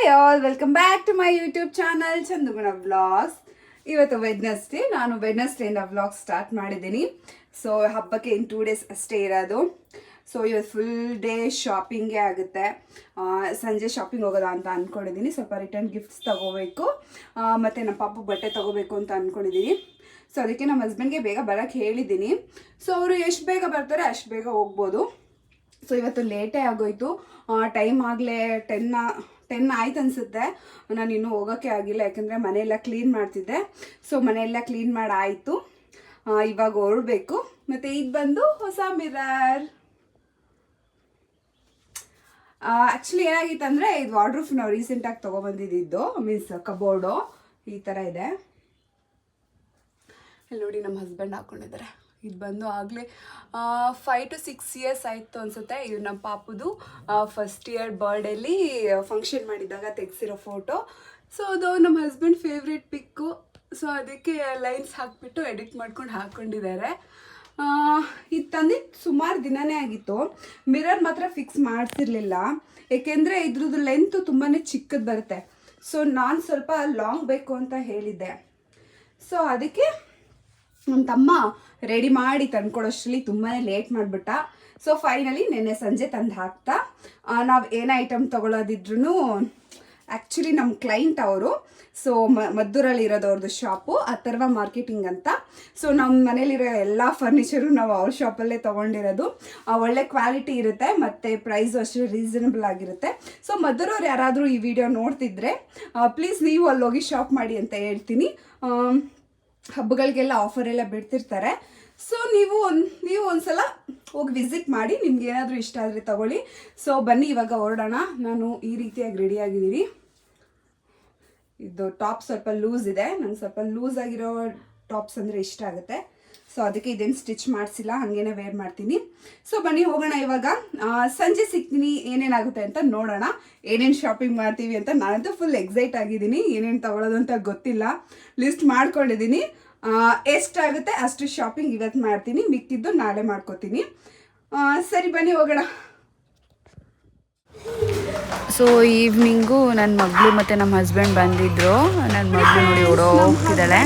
Hi all, welcome back to my YouTube channel ಚಂದುಗುಣ vlogs. ಇವತ್ತು Wednesday. ನಾನು ವೆಡ್ನೆಸ್ಡೇಯಿಂದ ವ್ಲಾಗ್ ಸ್ಟಾರ್ಟ್ ಮಾಡಿದ್ದೀನಿ. ಸೊ ಹಬ್ಬಕ್ಕೆ ಇನ್ನು 2 days ಅಷ್ಟೇ ಇರೋದು. ಸೊ ಇವತ್ತು ಫುಲ್ ಡೇ ಶಾಪಿಂಗೇ ಆಗುತ್ತೆ. ಸಂಜೆ ಶಾಪಿಂಗ್ ಹೋಗೋದಾ ಅಂತ ಅಂದ್ಕೊಂಡಿದ್ದೀನಿ. ಸ್ವಲ್ಪ ರಿಟರ್ನ್ ಗಿಫ್ಟ್ಸ್ ತೊಗೋಬೇಕು, ಮತ್ತು ನಮ್ಮ ಪಾಪು ಬಟ್ಟೆ ತೊಗೋಬೇಕು ಅಂತ ಅಂದ್ಕೊಂಡಿದ್ದೀನಿ. ಸೊ ಅದಕ್ಕೆ ನಮ್ಮ ಹಸ್ಬೆಂಡ್ಗೆ ಬೇಗ ಬರೋಕ್ಕೆ ಹೇಳಿದ್ದೀನಿ. ಸೊ ಅವರು ಎಷ್ಟು ಬೇಗ ಬರ್ತಾರೆ ಅಷ್ಟು ಬೇಗ ಹೋಗ್ಬೋದು. ಸೊ ಇವತ್ತು ಲೇಟೇ ಆಗೋಯ್ತು. ಟೈಮ್ ಆಗಲೇ 10 ಆಯ್ತು ಅನಿಸುತ್ತೆ. ನಾನು ಇನ್ನೂ ಹೋಗೋಕ್ಕೆ ಆಗಿಲ್ಲ, ಯಾಕಂದರೆ ಮನೆಯೆಲ್ಲ ಕ್ಲೀನ್ ಮಾಡ್ತಿದ್ದೆ. ಸೊ ಮನೆಯೆಲ್ಲ ಕ್ಲೀನ್ ಮಾಡಿ ಆಯಿತು. ಇವಾಗ ಹೊರಡಬೇಕು. ಮತ್ತು ಇದು ಬಂದು ಹೊಸ ಮಿರರ್. ಆ್ಯಕ್ಚುಲಿ ಏನಾಗಿತ್ತು ಅಂದರೆ, ಇದು ವಾರ್ಡ್ರೂಫ್ ನಾವು ರೀಸೆಂಟಾಗಿ ತೊಗೊಬಂದಿದ್ದು, ಮೀನ್ಸ್ ಕಬೋರ್ಡು ಈ ಥರ ಇದೆ. ಇಲ್ಲಿ ನೋಡಿ ನಮ್ಮ ಹಸ್ಬೆಂಡ್ ಹಾಕ್ಕೊಂಡಿದ್ದಾರೆ. ಇದು ಬಂದು ಆಗಲೇ 5 to 6 years ಆಯಿತು ಅನಿಸುತ್ತೆ. ಇದು ನಮ್ಮ ಪಾಪುದು ಫಸ್ಟ್ ಇಯರ್ ಬರ್ಡೇಲಿ ಫಂಕ್ಷನ್ ಮಾಡಿದ್ದಾಗ ತೆಗೆಸಿರೋ ಫೋಟೋ. ಸೊ ಅದು ನಮ್ಮ ಹಸ್ಬೆಂಡ್ ಫೇವ್ರೆಟ್ ಪಿಕ್ಕು. ಸೊ ಅದಕ್ಕೆ ಲೈನ್ಸ್ ಹಾಕಿಬಿಟ್ಟು ಎಡಿಟ್ ಮಾಡ್ಕೊಂಡು ಹಾಕ್ಕೊಂಡಿದ್ದಾರೆ. ಇದು ತಂದಿದ್ದು ಸುಮಾರು ದಿನವೇ ಆಗಿತ್ತು. ಮಿರರ್ ಮಾತ್ರ ಫಿಕ್ಸ್ ಮಾಡಿಸಿರ್ಲಿಲ್ಲ, ಏಕೆಂದರೆ ಇದ್ರದ್ದು ಲೆಂತು ತುಂಬಾ ಚಿಕ್ಕದು ಬರುತ್ತೆ. ಸೊ ನಾನು ಸ್ವಲ್ಪ ಲಾಂಗ್ ಬೇಕು ಅಂತ ಹೇಳಿದ್ದೆ. ಸೊ ಅದಕ್ಕೆ ನಮ್ಮ ತಮ್ಮ ರೆಡಿ ಮಾಡಿ ತಂದ್ಕೊಡೋಷ್ಟರಲ್ಲಿ ತುಂಬಾ ಲೇಟ್ ಮಾಡಿಬಿಟ್ಟ. ಸೊ ಫೈನಲಿ ನೆನ್ನೆ ಸಂಜೆ ತಂದು ಹಾಕ್ತಾ. ನಾವು ಏನೇ ಐಟಮ್ ತೊಗೊಳೋದಿದ್ರು, ಆ್ಯಕ್ಚುಲಿ ನಮ್ಮ ಕ್ಲೈಂಟ್ ಅವರು. ಸೊ ಮದ್ದೂರಲ್ಲಿ ಇರೋದು ಅವ್ರದ್ದು ಶಾಪು, ಅಥರ್ವ ಮಾರ್ಕೆಟಿಂಗ್ ಅಂತ. ಸೊ ನಮ್ಮ ಮನೇಲಿರೋ ಎಲ್ಲ ಫರ್ನಿಚರು ನಾವು ಅವ್ರ ಶಾಪಲ್ಲೇ ತೊಗೊಂಡಿರೋದು. ಒಳ್ಳೆ ಕ್ವಾಲಿಟಿ ಇರುತ್ತೆ, ಮತ್ತು ಪ್ರೈಸು ಅಷ್ಟೇ ರೀಸನಬಲ್ ಆಗಿರುತ್ತೆ. ಸೊ ಮದ್ದೂರವ್ರು ಯಾರಾದರೂ ಈ ವಿಡಿಯೋ ನೋಡ್ತಿದ್ರೆ ಪ್ಲೀಸ್ ನೀವು ಅಲ್ಲಿ ಹೋಗಿ ಶಾಪ್ ಮಾಡಿ ಅಂತ ಹೇಳ್ತೀನಿ. ಹಬ್ಬಗಳಿಗೆಲ್ಲ ಆಫರ್ ಎಲ್ಲ ಬಿಡ್ತಿರ್ತಾರೆ. ಸೊ ನೀವು ಒಂದ್ಸಲ ಹೋಗಿ ವಿಸಿಟ್ ಮಾಡಿ, ನಿಮ್ಗೆ ಏನಾದರೂ ಇಷ್ಟ ಆದರೆ ತಗೊಳ್ಳಿ. ಸೊ ಬನ್ನಿ ಇವಾಗ ಹೊರಡೋಣ. ನಾನು ಈ ರೀತಿಯಾಗಿ ರೆಡಿಯಾಗಿದ್ದೀನಿ. ಇದು ಟಾಪ್ ಸ್ವಲ್ಪ ಲೂಸ್ ಇದೆ, ನಂಗೆ ಸ್ವಲ್ಪ ಲೂಸ್ ಆಗಿರೋ ಟಾಪ್ಸ್ ಅಂದರೆ ಇಷ್ಟ ಆಗುತ್ತೆ. ಸೊ ಅದಕ್ಕೆ ಇದೇನು ಸ್ಟಿಚ್ ಮಾಡಿಸಿಲ್ಲ, ಹಾಗೇನೆ ವೇರ್ ಮಾಡ್ತೀನಿ. ಸೊ ಬನ್ನಿ ಹೋಗೋಣ ಇವಾಗ. ಸಂಜೆ ಸಿಗ್ತೀನಿ, ಏನೇನಾಗುತ್ತೆ ಅಂತ ನೋಡೋಣ. ಏನೇನು ಶಾಪಿಂಗ್ ಮಾಡ್ತೀವಿ ಅಂತ. ನಾನಂತೂ ಫುಲ್ ಎಕ್ಸೈಟ್ ಆಗಿದ್ದೀನಿ. ಏನೇನು ತೊಗೊಳೋದು ಅಂತ ಗೊತ್ತಿಲ್ಲ, ಲಿಸ್ಟ್ ಮಾಡ್ಕೊಂಡಿದ್ದೀನಿ. ಎಷ್ಟಾಗುತ್ತೆ ಅಷ್ಟು ಶಾಪಿಂಗ್ ಇವತ್ತು ಮಾಡ್ತೀನಿ, ಮಿಕ್ಕಿದ್ದು ನಾಳೆ ಮಾಡ್ಕೋತೀನಿ. ಸರಿ ಬನ್ನಿ ಹೋಗೋಣ. ಸೊ ಈವ್ನಿಂಗು ನನ್ನ ಮಗಳು ಮತ್ತು ನಮ್ಮ ಹಸ್ಬೆಂಡ್ ಬಂದಿದ್ದರು. ನನ್ನ ಮಗಳು ನೋಡಿ ಓಡೋ ಹೋಗ್ತಿದ್ದಾಳೆ.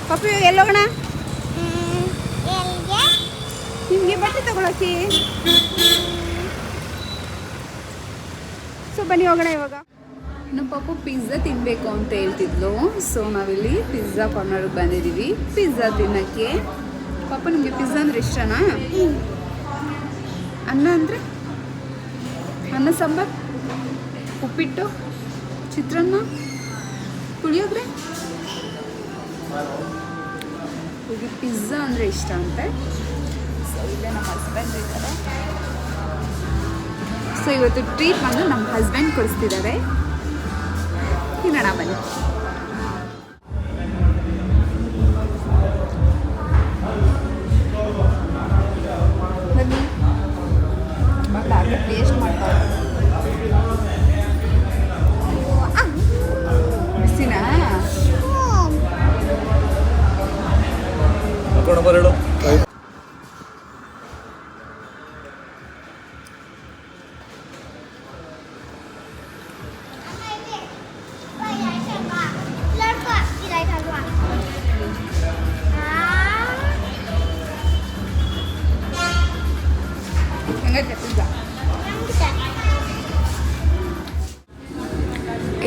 ಪಾಪು ಇವಾಗ ಎಲ್ಲೋಗೋಣ? ನಿಮಗೆ ಬಟ್ಟೆ ತಗೊಳಕ್ಕೆ. ಸೊ ಬನ್ನಿ ಹೋಗೋಣ ಇವಾಗ. ನಮ್ಮ ಪಾಪು ಪಿಜ್ಜಾ ತಿನ್ನಬೇಕು ಅಂತ ಹೇಳ್ತಿದ್ಲು. ಸೊ ನಾವಿಲ್ಲಿ ಪಿಜ್ಜಾ ಕಾರ್ನರ್ಗೆ ಬಂದಿದ್ದೀವಿ ಪಿಜ್ಜಾ ತಿನ್ನೋಕ್ಕೆ. ಪಾಪ ನಿಮಗೆ ಪಿಜ್ಜಾ ಅಂದರೆ ಇಷ್ಟನಾ? ಅನ್ನ ಅಂದರೆ ಅನ್ನ ಸಾಂಬಾರು, ಉಪ್ಪಿಟ್ಟು, ಚಿತ್ರಾನ್ನ, ಪುಳಿಯೋಗರೆ. ಈಗ ಪಿಜ್ಜಾ ಅಂದರೆ ಇಷ್ಟ ಅಂತೆ. ಸೊ ಇಲ್ಲೇ ನಮ್ಮ ಹಸ್ಬೆಂಡ್ ಇದ್ದಾರೆ. ಸೊ ಇವತ್ತು ಟ್ರೀಟ್ ಬಂದು ನಮ್ಮ ಹಸ್ಬೆಂಡ್ ಕೊಡಿಸ್ತಿದ್ದಾರೆ. ತಿನ್ನೋಣ ಬನ್ನಿ. ಬನ್ನಿ ಮಕ್ಕಳು ಟೇಸ್ಟ್ ಮಾಡ್ತಾರೆ. ಬಿಸಿನಾ?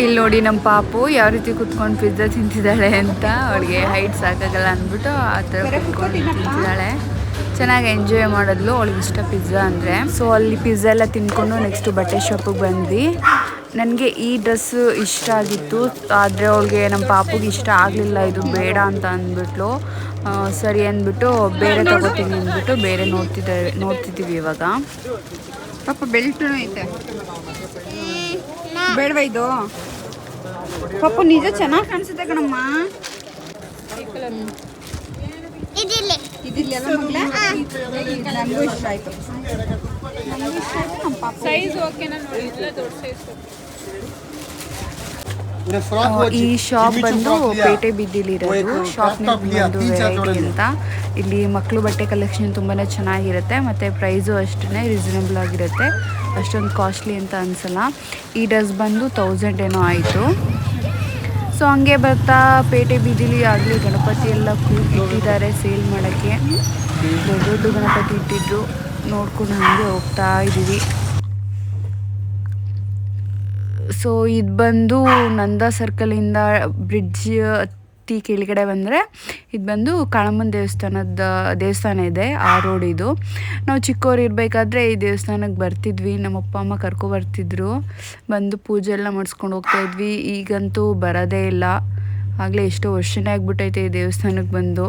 ಇಲ್ಲಿ ನೋಡಿ ನಮ್ಮ ಪಾಪು ಯಾವ ರೀತಿ ಕುತ್ಕೊಂಡು ಪಿಜ್ಜಾ ತಿಂತಿದ್ದಾಳೆ ಅಂತ. ಅವಳಿಗೆ ಹೈಟ್ ಸಾಕಾಗಲ್ಲ ಅಂದ್ಬಿಟ್ಟು ಆ ಥರ ಕುತ್ಕೊಂಡು ತಿಂತಿದ್ದಾಳೆ. ಚೆನ್ನಾಗಿ ಎಂಜಾಯ್ ಮಾಡಿದ್ಲು, ಅವಳಿಗೆ ಇಷ್ಟ ಪಿಜ್ಜಾ ಅಂದರೆ. ಸೊ ಅಲ್ಲಿ ಪಿಜ್ಜಾ ಎಲ್ಲ ತಿಂದ್ಕೊಂಡು ನೆಕ್ಸ್ಟು ಬಟ್ಟೆ ಶಾಪಿಗೆ ಬಂದ್ವಿ. ನನಗೆ ಈ ಡ್ರೆಸ್ಸು ಇಷ್ಟ ಆಗಿತ್ತು, ಆದರೆ ಅವಳಿಗೆ ನಮ್ಮ ಪಾಪುಗೆ ಇಷ್ಟ ಆಗಲಿಲ್ಲ, ಇದು ಬೇಡ ಅಂತ ಅಂದ್ಬಿಟ್ಲು. ಸರಿ ಅಂದ್ಬಿಟ್ಟು ಬೇರೆ ತಗೋತೀನಿ ಅಂದ್ಬಿಟ್ಟು ಬೇರೆ ನೋಡ್ತಿದ್ದೀವಿ ಇವಾಗ. ಪಾಪ ಬೆಲ್ಟೂ ಐತೆ, ಬೇಡವಾ ಇದು? ಪಾಪು ನಿಜ ಚೆನ್ನಾಗಿ ಕಾಣಿಸುತ್ತೆ ಕಣಮ್ಮ. ಇದಿಲ್ಲ ಮಗಳ, ನನಗೂ ಇಷ್ಟ ಆಯಿತು. ನಮ್ಮ ಪಾಪ ಸೈಜ್ ಓಕೆನಾ ನೋಡಿ, ದೊಡ್ಡ ಸೈಜ್. ಈ ಶಾಪ್ ಬಂದು ಪೇಟೆ ಬೀದಿಲಿರೋದು. ಶಾಪ್ ನೇಮ್ ಬಂದು ವೆರೈಟಿ ಅಂತ. ಇಲ್ಲಿ ಮಕ್ಕಳು ಬಟ್ಟೆ ಕಲೆಕ್ಷನ್ ತುಂಬಾ ಚೆನ್ನಾಗಿರುತ್ತೆ ಮತ್ತು ಪ್ರೈಸು ಅಷ್ಟೇ ರೀಸನಬಲ್ ಆಗಿರುತ್ತೆ, ಅಷ್ಟೊಂದು ಕಾಸ್ಟ್ಲಿ ಅಂತ ಅನಿಸಲ್ಲ. ಈ ಡ್ರೆಸ್ ಬಂದು 1000 ಏನೋ ಆಯಿತು. ಸೊ ಹಂಗೆ ಬರ್ತಾ ಪೇಟೆ ಬೀದಿಲಿ ಆಗಲಿ ಗಣಪತಿ ಎಲ್ಲ ಇಟ್ಟಿದ್ದಾರೆ ಸೇಲ್ ಮಾಡೋಕ್ಕೆ. ದೊಡ್ಡ ದೊಡ್ಡ ಗಣಪತಿ ಇಟ್ಟಿದ್ರು, ನೋಡ್ಕೊಂಡು ಹಾಗೆ ಹೋಗ್ತಾ ಇದ್ದೀವಿ. ಸೊ ಇದು ಬಂದು ನಂದ ಸರ್ಕಲಿಂದ ಬ್ರಿಡ್ಜ್ ಹತ್ತಿ ಕೆಳಗಡೆ ಬಂದರೆ ಇದು ಬಂದು ಕಾಳಮ್ಮನ ದೇವಸ್ಥಾನ ಇದೆ, ಆ ರೋಡ್ ಇದು. ನಾವು ಚಿಕ್ಕವ್ರು ಇರಬೇಕಾದ್ರೆ ಈ ದೇವಸ್ಥಾನಕ್ಕೆ ಬರ್ತಿದ್ವಿ, ನಮ್ಮ ಅಪ್ಪ ಅಮ್ಮ ಕರ್ಕೊಬರ್ತಿದ್ರು, ಬಂದು ಪೂಜೆ ಎಲ್ಲ ಮಾಡಿಸ್ಕೊಂಡು ಹೋಗ್ತಾಯಿದ್ವಿ. ಈಗಂತೂ ಬರೋದೇ ಇಲ್ಲ, ಆಗಲೇ ಎಷ್ಟೋ ವರ್ಷನೇ ಆಗ್ಬಿಟ್ಟೈತೆ ಈ ದೇವಸ್ಥಾನಕ್ಕೆ ಬಂದು.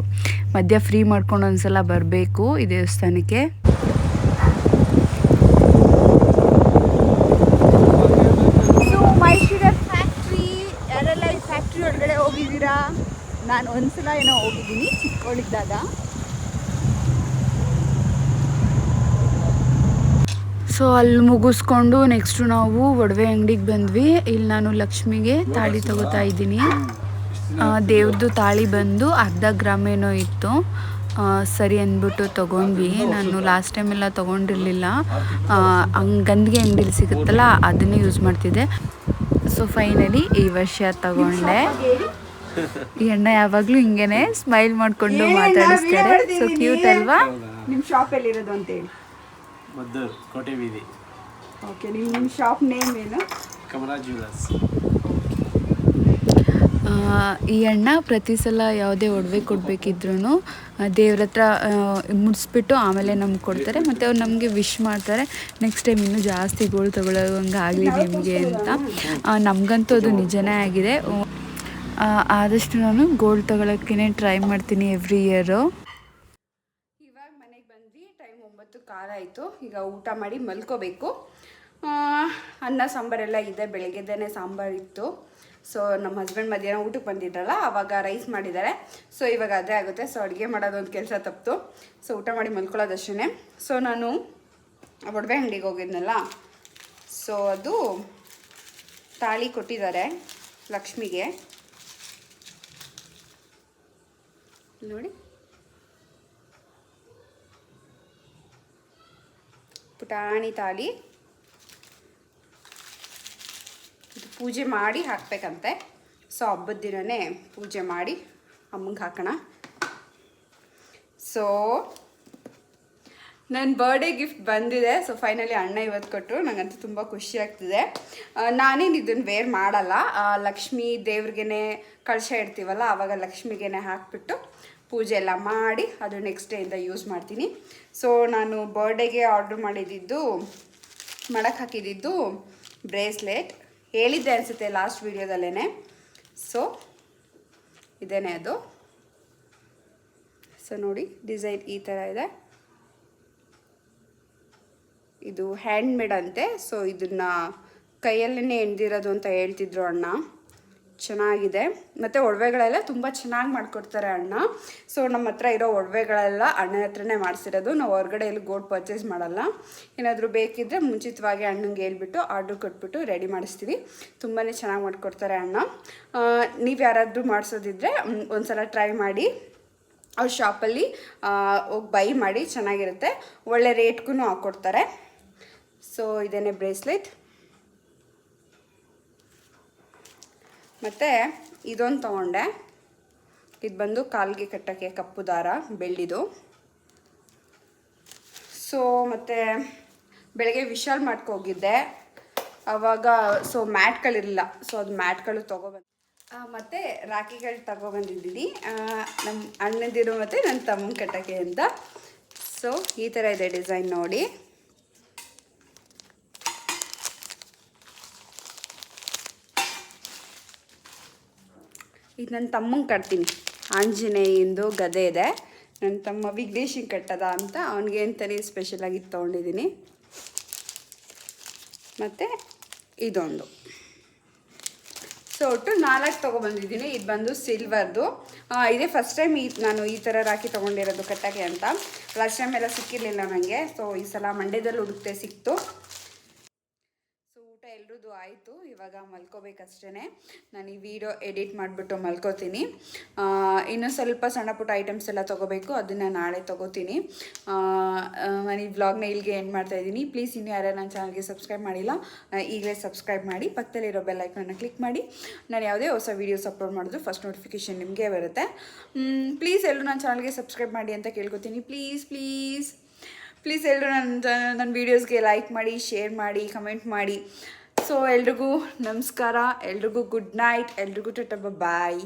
ಮಧ್ಯ ಫ್ರೀ ಮಾಡ್ಕೊಂಡು ಒಂದ್ಸಲ ಬರಬೇಕು ಈ ದೇವಸ್ಥಾನಕ್ಕೆ. ಫ್ಯಾಕ್ಟ್ರಿ ಒಳಗಡೆ ಹೋಗಿದ್ದೀರಾ? ನಾನು ಒಂದ್ಸಲ ಏನೋ ಹೋಗಿದ್ದೀನಿ ಚಿಕ್ಕವಳಿದ್ದಾಗ. ಸೊ ಅಲ್ಲಿ ಮುಗಿಸ್ಕೊಂಡು ನೆಕ್ಸ್ಟು ನಾವು ಒಡವೆ ಅಂಗಡಿಗೆ ಬಂದ್ವಿ. ಇಲ್ಲಿ ನಾನು ಲಕ್ಷ್ಮಿಗೆ ತಾಳಿ ತಗೋತಾ ಇದ್ದೀನಿ. ದೇವ್ರದ್ದು ತಾಳಿ ಬಂದು 1/2 ಗ್ರಾಮ್ ಏನೋ ಇತ್ತು, ಸರಿ ಅಂದ್ಬಿಟ್ಟು ತೊಗೊಂಡ್ವಿ. ನಾನು ಲಾಸ್ಟ್ ಟೈಮೆಲ್ಲ ತೊಗೊಂಡಿರಲಿಲ್ಲ, ಗಂದಿಗೆ ಅಂಗಡಿಲಿ ಸಿಗುತ್ತಲ್ಲ ಅದನ್ನೇ ಯೂಸ್ ಮಾಡ್ತಿದ್ದೆ. ಸೊ ಫೈನಲಿ ಈ ವರ್ಷ ತಗೊಂಡೆ. ಈ ಅಣ್ಣ ಯಾವಾಗಲೂ ಹಿಂಗೇನೆ ಸ್ಮೈಲ್ ಮಾಡಿಕೊಂಡು ಮಾತಾಡಿಸ್ತಾರೆ. ಸೊ ಕ್ಯೂಟ್ ಅಲ್ವಾ? ನಿಮ್ಮ ಶಾಪ್ ಎಲ್ಲಿರೋದು ಅಂತೇಳಿ. ಮದ್ದೂರು ಕೋಟೆ ಬೀದಿ. ಓಕೆ, ನಿಮ್ಮ ಶಾಪ್ ನೇಮ್ ಏನು? ಕಮಲಾ ಜ್ಯುವೆಲರ್ಸ್. ಈ ಅಣ್ಣ ಪ್ರತಿ ಸಲ ಯಾವುದೇ ಒಡವೆ ಕೊಡಬೇಕಿದ್ರೂ ದೇವ್ರ ಹತ್ರ ಮುಡಿಸ್ಬಿಟ್ಟು ಆಮೇಲೆ ನಮ್ಗೆ ಕೊಡ್ತಾರೆ, ಮತ್ತು ಅವ್ರು ನಮಗೆ ವಿಶ್ ಮಾಡ್ತಾರೆ ನೆಕ್ಸ್ಟ್ ಟೈಮ್ ಇನ್ನೂ ಜಾಸ್ತಿ ಗೋಲ್ಡ್ ತೊಗೊಳ್ಳೋಂಗೆ ಆಗಲಿ ನಿಮಗೆ ಅಂತ. ನಮಗಂತೂ ಅದು ನಿಜನೇ ಆಗಿದೆ. ಆದಷ್ಟು ನಾನು ಗೋಲ್ಡ್ ತೊಗೊಳೋಕ್ಕೇ ಟ್ರೈ ಮಾಡ್ತೀನಿ ಎವ್ರಿ ಇಯರು. ಇವಾಗ ಮನೆಗೆ ಬಂದ್ವಿ, ಟೈಮ್ 9 ಕಾಲ ಆಯಿತು. ಈಗ ಊಟ ಮಾಡಿ ಮಲ್ಕೋಬೇಕು. ಅನ್ನ ಸಾಂಬಾರೆಲ್ಲ ಇದೆ, ಬೆಳಗ್ಗೆದೇನೆ ಸಾಂಬಾರು ಇತ್ತು. ಸೊ ನಮ್ಮ ಹಸ್ಬೆಂಡ್ ಮಧ್ಯಾಹ್ನ ಊಟಕ್ಕೆ ಬಂದಿದ್ರಲ್ಲ ಆವಾಗ ರೈಸ್ ಮಾಡಿದ್ದಾರೆ. ಸೊ ಇವಾಗ ಅದೇ ಆಗುತ್ತೆ. ಸೊ ಅಡುಗೆ ಮಾಡೋದೊಂದು ಕೆಲಸ ತಪ್ಪಿತು. ಸೊ ಊಟ ಮಾಡಿ ಮಲ್ಕೊಳ್ಳೋದಷ್ಟೇ. ಸೊ ನಾನು ಒಡವೆ ಅಂಗಡಿಗೆ ಹೋಗಿದ್ನಲ್ಲ, ಸೊ ಅದು ತಾಳಿ ಕೊಟ್ಟಿದ್ದಾರೆ ಲಕ್ಷ್ಮಿಗೆ, ನೋಡಿ ಪುಟಾಣಿ ತಾಳಿ. ಪೂಜೆ ಮಾಡಿ ಹಾಕಬೇಕಂತೆ. ಸೊ ಹಬ್ಬದ ದಿನವೇ ಪೂಜೆ ಮಾಡಿ ಅಮ್ಮಂಗೆ ಹಾಕೋಣ. ಸೊ ನನ್ನ ಬರ್ಡೇ ಗಿಫ್ಟ್ ಬಂದಿದೆ. ಸೊ ಫೈನಲಿ ಅಣ್ಣ ಇವತ್ತು ಕೊಟ್ಟರು, ನನಗಂತೂ ತುಂಬ ಖುಷಿ ಆಗ್ತಿದೆ. ನಾನೇನು ಇದನ್ನು ವೇರ್ ಮಾಡಲ್ಲ, ಲಕ್ಷ್ಮೀ ದೇವ್ರಿಗೇ ಕಳಶ ಇಡ್ತೀವಲ್ಲ ಆವಾಗ ಲಕ್ಷ್ಮಿಗೇ ಹಾಕಿಬಿಟ್ಟು ಪೂಜೆ ಎಲ್ಲ ಮಾಡಿ ಅದು ನೆಕ್ಸ್ಟ್ ಡೇಯಿಂದ ಯೂಸ್ ಮಾಡ್ತೀನಿ. ಸೊ ನಾನು ಬರ್ಡೇಗೆ ಆರ್ಡ್ರ್ ಮಾಡಕ್ಕೆ ಹಾಕಿದ್ದು ಬ್ರೇಸ್ಲೆಟ್, ಹೇಳಿದ್ದೆ ಅನಿಸುತ್ತೆ ಲಾಸ್ಟ್ ವೀಡಿಯೋದಲ್ಲೇ. ಸೊ ಇದೇನೆ ಅದು. ಸೊ ನೋಡಿ ಡಿಸೈನ್ ಈ ಥರ ಇದೆ. ಇದು ಹ್ಯಾಂಡ್ ಮೇಡ್ ಅಂತೆ. ಸೊ ಇದನ್ನು ಕೈಯಲ್ಲೇ ಎಣ್ದಿರೋದು ಅಂತ ಹೇಳ್ತಿದ್ರು ಅಣ್ಣ. ಚೆನ್ನಾಗಿದೆ, ಮತ್ತು ಒಡವೆಗಳೆಲ್ಲ ತುಂಬ ಚೆನ್ನಾಗಿ ಮಾಡಿಕೊಡ್ತಾರೆ ಅಣ್ಣ. ಸೊ ನಮ್ಮ ಹತ್ರ ಇರೋ ಒಡವೆಗಳೆಲ್ಲ ಅಣ್ಣನ ಹತ್ರನೇ ಮಾಡಿಸಿರೋದು. ನಾವು ಹೊರಗಡೆ ಎಲ್ಲಿ ಗೋಲ್ಡ್ ಪರ್ಚೇಸ್ ಮಾಡಲ್ಲ. ಏನಾದರೂ ಬೇಕಿದ್ದರೆ ಮುಂಚಿತವಾಗಿ ಅಣ್ಣಂಗೆ ಹೇಳ್ಬಿಟ್ಟು ಆರ್ಡ್ರ್ ಕೊಟ್ಬಿಟ್ಟು ರೆಡಿ ಮಾಡಿಸ್ತೀವಿ. ತುಂಬಾ ಚೆನ್ನಾಗಿ ಮಾಡಿಕೊಡ್ತಾರೆ ಅಣ್ಣ. ನೀವು ಯಾರಾದರೂ ಮಾಡಿಸೋದಿದ್ರೆ ಒಂದು ಸಲ ಟ್ರೈ ಮಾಡಿ. ಅವ್ರ ಶಾಪಲ್ಲಿ ಹೋಗಿ ಬೈ ಮಾಡಿ, ಚೆನ್ನಾಗಿರುತ್ತೆ, ಒಳ್ಳೆ ರೇಟ್ಗೂ ಹಾಕ್ಕೊಡ್ತಾರೆ. ಸೊ ಇದೇನೆ ಬ್ರೇಸ್ಲೆಟ್. ಮತ್ತು ಇದೊಂದು ತೊಗೊಂಡೆ, ಇದು ಬಂದು ಕಾಲಿಗೆ ಕಟ್ಟೋಕ್ಕೆ ಕಪ್ಪು ದಾರ ಬೆಳ್ಳಿದು. ಸೊ ಮತ್ತು ಬೆಳಗ್ಗೆ ವಿಶಾಲ್ ಹೋಗಿದ್ದೆ ಆವಾಗ. ಸೊ ಮ್ಯಾಟ್ಗಳಿರಲಿಲ್ಲ, ಸೊ ಅದು ಮ್ಯಾಟ್ಗಳು ತೊಗೊಬಂದು ಮತ್ತು ರಾಖಿಗಳು ತಗೊಬಂದಿದ್ದೀನಿ ನಮ್ಮ ಅಣ್ಣಂದಿರು ಮತ್ತು ನನ್ನ ತಮ್ಮನ ಕಟ್ಟೋಕ್ಕೆ ಅಂತ. ಸೊ ಈ ಥರ ಇದೆ ಡಿಸೈನ್ ನೋಡಿ. ಇದು ನನ್ನ ತಮ್ಮಂಗೆ ಕಟ್ತೀನಿ. ಆಂಜನೇಯಂದು ಗದೆ ಇದೆ, ನನ್ನ ತಮ್ಮ ವಿಘ್ನೇಶಿಗೆ ಕಟ್ಟದ ಅಂತ ಅವನಿಗೆ ಅಂತಲೇ ಸ್ಪೆಷಲಾಗಿ ತೊಗೊಂಡಿದ್ದೀನಿ. ಮತ್ತು ಇದೊಂದು. ಸೊ ಒಟ್ಟು 4 ತೊಗೊಬಂದಿದ್ದೀನಿ. ಇದು ಬಂದು ಸಿಲ್ವರ್ದು. ಇದೇ ಫಸ್ಟ್ ಟೈಮ್ ನಾನು ಈ ಥರ ರಾಖಿ ತೊಗೊಂಡಿರೋದು ಕಟ್ಟೋಕ್ಕೆ ಅಂತ. ಲಾಸ್ಟ್ ಟೈಮ್ ಎಲ್ಲ ಸಿಕ್ಕಿರಲಿಲ್ಲ ನನಗೆ. ಸೊ ಈ ಸಲ ಮಂಡ್ಯದಲ್ಲಿ ಹುಡುಕ್ತೆ ಸಿಕ್ತು. ಸೊ ಊಟ ಎಲ್ರದ್ದು ಆಯಿತು. ಇವಾಗ ಮಲ್ಕೋಬೇಕಷ್ಟೇ. ನಾನು ಈ ವಿಡಿಯೋ ಎಡಿಟ್ ಮಾಡಿಬಿಟ್ಟು ಮಲ್ಕೋತೀನಿ. ಇನ್ನು ಸ್ವಲ್ಪ ಸಣ್ಣ ಪುಟ್ಟ ಐಟಮ್ಸ್ ಎಲ್ಲ ತೊಗೋಬೇಕು, ಅದನ್ನು ನಾಳೆ ತೊಗೋತೀನಿ. ನಾನು ಈ ವ್ಲಾಗ್ನ ಇಲ್ಲಿಗೆ ಎಂಡ್ ಮಾಡ್ತಾಯಿದ್ದೀನಿ. ಪ್ಲೀಸ್ ಇನ್ನು ಯಾರು ನನ್ನ ಚಾನಲ್ಗೆ ಸಬ್ಸ್ಕ್ರೈಬ್ ಮಾಡಿಲ್ಲ, ಈಗಲೇ ಸಬ್ಸ್ಕ್ರೈಬ್ ಮಾಡಿ, ಪಕ್ಕದಲ್ಲಿರೋ ಬೆಲ್ ಐಕನ್ನ ಕ್ಲಿಕ್ ಮಾಡಿ. ನಾನು ಯಾವುದೇ ಹೊಸ ವೀಡಿಯೋಸ್ ಅಪ್ಲೋಡ್ ಮಾಡಿದ್ರು ಫಸ್ಟ್ ನೋಟಿಫಿಕೇಷನ್ ನಿಮಗೆ ಬರುತ್ತೆ. ಪ್ಲೀಸ್ ಎಲ್ಲರೂ ನನ್ನ ಚಾನಲ್ಗೆ ಸಬ್ಸ್ಕ್ರೈಬ್ ಮಾಡಿ ಅಂತ ಕೇಳ್ಕೊತೀನಿ. ಪ್ಲೀಸ್ ಎಲ್ಲರೂ ನನ್ನ ವೀಡಿಯೋಸ್ಗೆ ಲೈಕ್ ಮಾಡಿ, ಶೇರ್ ಮಾಡಿ, ಕಮೆಂಟ್ ಮಾಡಿ. ಸೊ ಎಲ್ರಿಗೂ ನಮಸ್ಕಾರ, ಎಲ್ರಿಗೂ ಗುಡ್ ನೈಟ್, ಎಲ್ರಿಗೂ ಟಾಟಾ ಬಾಯ್.